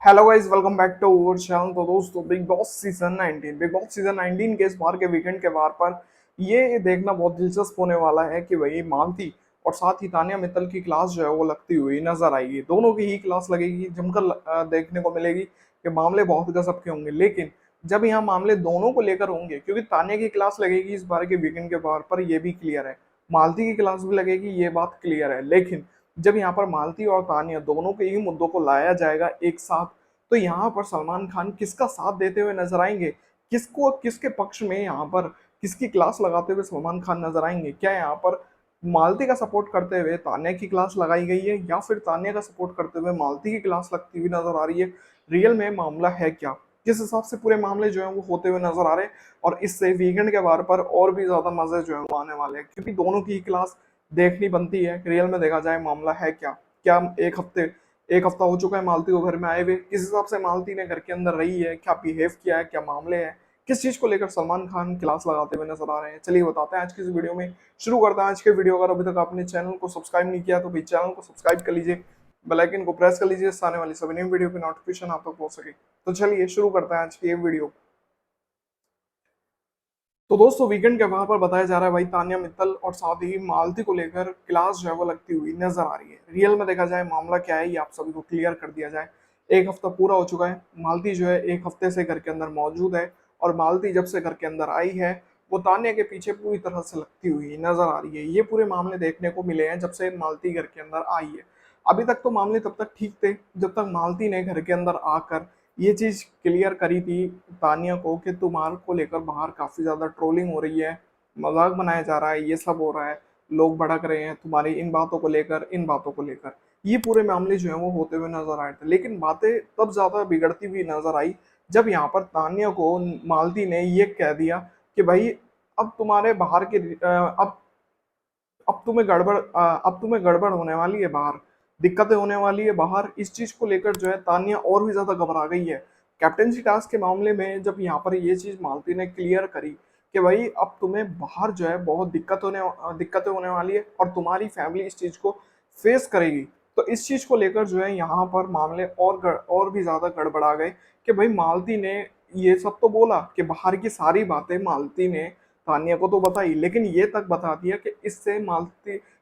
Hello guys, welcome back to our channel. तो दोस्तों, big boss season 19 के इस बार के वीकेंड के बार पर ये देखना बहुत दिलचस्प होने वाला है कि वही मालती और साथ ही तानिया मित्तल की क्लास जो है वो लगती हुई नजर आएगी। दोनों की ही क्लास लगेगी, जमकर देखने को मिलेगी कि मामले बहुत गजब के होंगे। लेकिन जब यहाँ मामले दोनों को लेकर होंगे, क्योंकि तानिया की क्लास लगेगी इस बार के वीकेंड के बार पर, यह भी क्लियर है। मालती की क्लास भी लगेगी, ये बात क्लियर है। लेकिन जब यहाँ पर मालती और तानिया दोनों के ही मुद्दों को लाया जाएगा एक साथ, तो यहाँ पर सलमान खान किसका साथ देते हुए नजर आएंगे, किसको किसके पक्ष में यहाँ पर किसकी क्लास लगाते हुए सलमान खान नजर आएंगे? क्या यहाँ पर मालती का सपोर्ट करते हुए तान्या की क्लास लगाई गई है, या फिर तान्या का सपोर्ट करते हुए मालती की क्लास लगती हुई नजर आ रही है? रियल में मामला है क्या? किस हिसाब से पूरे मामले जो है वो होते हुए नजर आ रहे हैं? और इससे वीकेंड के बार पर और भी ज्यादा मजे जो है वो आने वाले हैं, क्योंकि दोनों की क्लास देखनी बनती है। रियल में देखा जाए मामला है क्या? क्या एक हफ्ता हो चुका है मालती को घर में आए हुए, किस हिसाब से मालती ने घर के अंदर रही है, क्या बिहेव किया है, क्या मामले हैं, किस चीज को लेकर सलमान खान क्लास लगाते हुए नजर आ रहे हैं? चलिए बताते हैं आज की इस वीडियो में। शुरू करते हैं आज के वीडियो। अगर अभी तक आपने चैनल को सब्सक्राइब नहीं किया तो भी चैनल को सब्सक्राइब कर लीजिए, बेल आइकन को प्रेस कर लीजिए, इससे आने वाली सभी नई वीडियो की नोटिफिकेशन आप तक पहुंच सके। तो चलिए शुरू करते हैं आज की ये वीडियो। तो दोस्तों, वीकेंड के वहां पर बताया जा रहा है भाई तान्या मित्तल और साथ ही मालती को लेकर क्लास जो है वो लगती हुई नजर आ रही है। रियल में देखा जाए मामला क्या है, ये आप सभी को क्लियर कर दिया जाए। एक हफ्ता पूरा हो चुका है, मालती जो है एक हफ्ते से घर के अंदर मौजूद है। और मालती जब से घर के अंदर आई है, वो तान्या के पीछे पूरी तरह से लगती हुई नजर आ रही है। ये पूरे मामले देखने को मिले हैं जब से मालती घर के अंदर आई है। अभी तक तो मामले तब तक ठीक थे जब तक मालती ने घर के अंदर आकर ये चीज क्लियर करी थी तानिया को कि तुम्हारे को लेकर बाहर काफी ज्यादा ट्रोलिंग हो रही है, मजाक बनाया जा रहा है, ये सब हो रहा है, लोग भड़क रहे हैं तुम्हारी इन बातों को लेकर, इन बातों को लेकर। ये पूरे मामले जो है वो होते हुए नजर आए थे। लेकिन बातें तब ज्यादा बिगड़ती हुई नजर आई जब यहाँ पर तानिया को मालती ने ये कह दिया कि भाई अब तुम्हारे बाहर के अब तुम्हें गड़बड़ होने वाली है बाहर, दिक्कतें होने वाली है बाहर। इस चीज को लेकर जो है तानिया और भी ज्यादा घबरा गई है। कैप्टेंसी टास्क के मामले में जब यहाँ पर ये चीज मालती ने क्लियर करी कि भाई अब तुम्हें बाहर जो है बहुत दिक्कतें होने वाली है और तुम्हारी फैमिली इस चीज को फेस करेगी, तो इस चीज को लेकर जो है यहाँ पर मामले और भी ज्यादा गड़बड़ा गए कि भाई मालती ने ये सब तो बोला कि बाहर की सारी बातें मालती ने तानिया को तो बताई, लेकिन ये तक बता दिया कि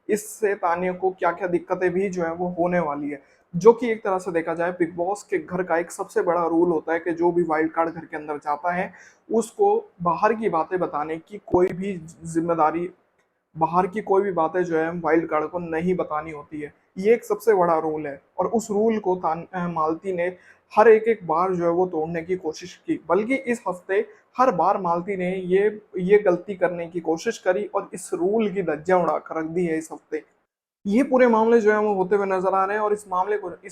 इससे तानिया को क्या क्या दिक्कतें भी जो है वो होने वाली है। जो कि एक तरह से देखा जाए बिग बॉस के घर का एक सबसे बड़ा रूल होता है कि जो भी वाइल्ड कार्ड घर के अंदर जाता है, उसको बाहर की बातें बताने की कोई भी जिम्मेदारी, बाहर की कोई भी बातें जो है वाइल्ड कार्ड को नहीं बतानी होती है। ये एक सबसे बड़ा रूल है और उस रूल को मालती ने हर एक बार जो है वो तोड़ने की कोशिश की। बल्कि इस हफ्ते हर बार मालती ने ये गलती करने की कोशिश करी और इस रूल की धज्जियां उड़ा कर रख दी है इस हफ्ते। ये पूरे मामले जो है वो होते हुए नजर आ रहे हैं और इस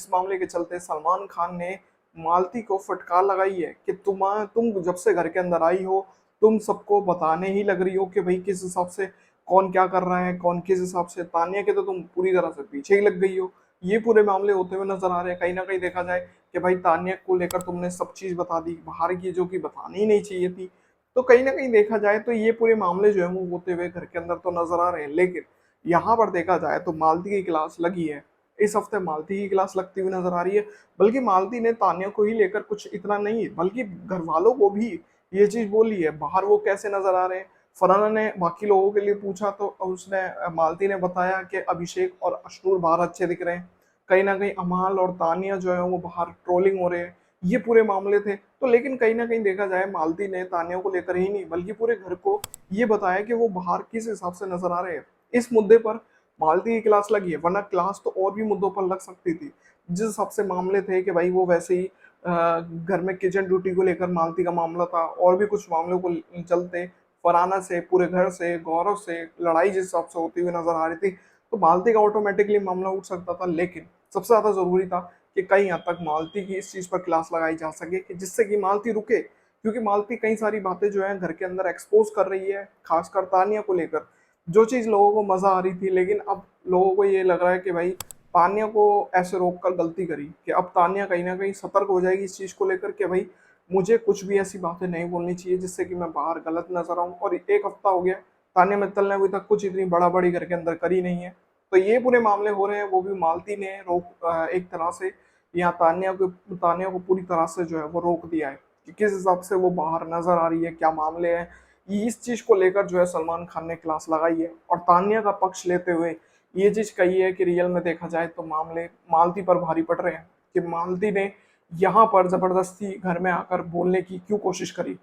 मामले के चलते सलमान खान ने मालती को फटकार लगाई है कि तुम जब से घर के अंदर आई हो, तुम सबको बताने ही लग रही हो कि भाई किस हिसाब से कौन क्या कर रहा है, कौन किस हिसाब से। तानिया के तो तुम पूरी तरह से पीछे ही लग गई हो। ये पूरे मामले होते हुए नजर आ रहे हैं। कहीं ना कहीं देखा जाए कि भाई तानिया को लेकर तुमने सब चीज बता दी बाहर की, जो कि बतानी ही नहीं चाहिए थी। तो कहीं ना कहीं देखा जाए तो ये पूरे मामले जो है वो होते हुए घर के अंदर तो नजर आ रहे हैं। लेकिन यहाँ पर देखा जाए तो मालती की क्लास लगी है, इस हफ्ते मालती की क्लास लगती हुई नजर आ रही है। बल्कि मालती ने तान्या को ही लेकर कुछ इतना नहीं बल्कि घर वालों को भी ये चीज बोली है बाहर वो कैसे नजर आ रहे हैं। फरहाना ने बाकी लोगों के लिए पूछा तो उसने मालती ने बताया कि अभिषेक और अशनूर बाहर अच्छे दिख रहे हैं, कहीं ना कहीं अमाल और तानिया जो है वो बाहर ट्रोलिंग हो रहे हैं। ये पूरे मामले थे। तो लेकिन कहीं ना कहीं देखा जाए मालती ने तानिया को लेकर ही नहीं बल्कि पूरे घर को ये बताया कि वो बाहर किस हिसाब से नजर आ रहे हैं। इस मुद्दे पर मालती की क्लास लगी है, वरना क्लास तो और भी मुद्दों पर लग सकती थी। जिस हिसाब से मामले थे कि भाई वो वैसे ही घर में किचन ड्यूटी को लेकर मालती का मामला था, और भी कुछ मामलों को चलते फरहाना से, पूरे घर से, गौरव से लड़ाई जिस हिसाब से होती हुई नजर आ रही थी, तो मालती का ऑटोमेटिकली मामला उठ सकता था। लेकिन सबसे ज्यादा जरूरी था कि कहीं हद तक मालती की इस चीज पर क्लास लगाई जा सके कि जिससे कि मालती रुके, क्योंकि मालती कई सारी बातें जो है घर के अंदर एक्सपोज कर रही है, खासकर तानिया को लेकर। जो चीज लोगों को मजा आ रही थी, लेकिन अब लोगों को ये लग रहा है कि भाई तानिया को ऐसे रोक कर गलती करी, कि अब तानिया कहीं ना कहीं सतर्क हो जाएगी इस चीज को लेकर कि भाई मुझे कुछ भी ऐसी बातें नहीं बोलनी चाहिए जिससे कि मैं बाहर गलत नजर आऊं। और एक हफ्ता हो गया, तानिया मित्तल ने अभी तक कुछ इतनी बड़ा बड़ी घर के अंदर करी नहीं है। तो ये पूरे मामले हो रहे हैं, वो भी मालती ने रोक एक तरह से यहाँ तान्या को पूरी तरह से जो है वो रोक दिया है कि किस हिसाब से वो बाहर नजर आ रही है, क्या मामले हैं। इस चीज को लेकर जो है सलमान खान ने क्लास लगाई है और तान्या का पक्ष लेते हुए ये चीज कही है कि रियल में देखा जाए तो मामले मालती पर भारी पड़ रहे हैं, कि मालती ने यहाँ पर जबरदस्ती घर में आकर बोलने की क्यों कोशिश करी।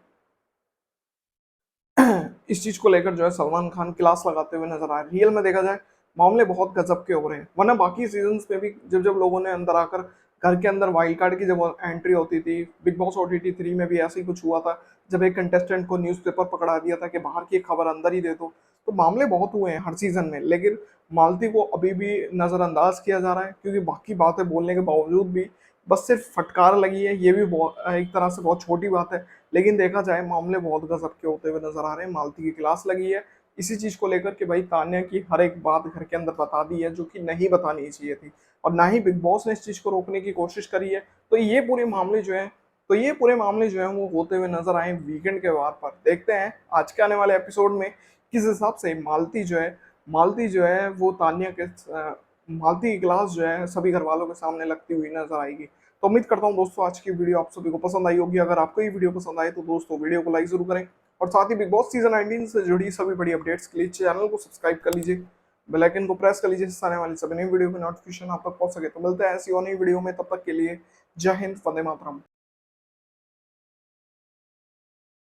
इस चीज को लेकर जो है सलमान खान क्लास लगाते हुए नजर आए। रियल में देखा जाए मामले बहुत गजब के हो रहे हैं, वरना बाकी सीजन में भी जब जब लोगों ने अंदर आकर घर के अंदर वाइल्ड कार्ड की जब एंट्री होती थी, बिग बॉस OTT 3 में भी ऐसे ही कुछ हुआ था जब एक कंटेस्टेंट को न्यूज़पेपर पकड़ा दिया था कि बाहर की एक खबर अंदर ही दे दो। तो मामले बहुत हुए हैं हर सीजन में, लेकिन मालती को अभी भी नजरअंदाज किया जा रहा है क्योंकि बाकी बातें बोलने के बावजूद भी बस सिर्फ फटकार लगी है। ये भी एक तरह से बहुत छोटी बात है, लेकिन देखा जाए मामले बहुत गजब के होते हुए नजर आ रहे हैं। मालती की क्लास लगी है इसी चीज को लेकर कि भाई तान्या की हर एक बात घर के अंदर बता दी है जो कि नहीं बतानी चाहिए थी, और ना ही बिग बॉस ने इस चीज को रोकने की कोशिश करी है। तो ये पूरे मामले जो है वो होते हुए नजर आए वीकेंड के वार पर। देखते हैं आज के आने वाले एपिसोड में किस हिसाब से मालती जो है वो मालती की क्लास जो है सभी घर वालों के सामने लगती हुई नजर आएगी। तो उम्मीद करता हूँ दोस्तों आज की वीडियो आप सभी को पसंद आई होगी। अगर आपको ये वीडियो पसंद आए तो दोस्तों वीडियो को लाइक जरूर करें, और साथ ही बिग बॉस सीजन 19 से जुड़ी सभी बड़ी अपडेट्स के लिए चैनल को सब्सक्राइब कर लीजिए, बेल आइकन को प्रेस कर लीजिए जिससे आने वाली सभी नई वीडियो की नोटिफिकेशन आप तक पहुंच सके। तो मिलते हैं ऐसी और नई वीडियो में, तब तक के लिए जय हिंद, वंदे मातरम।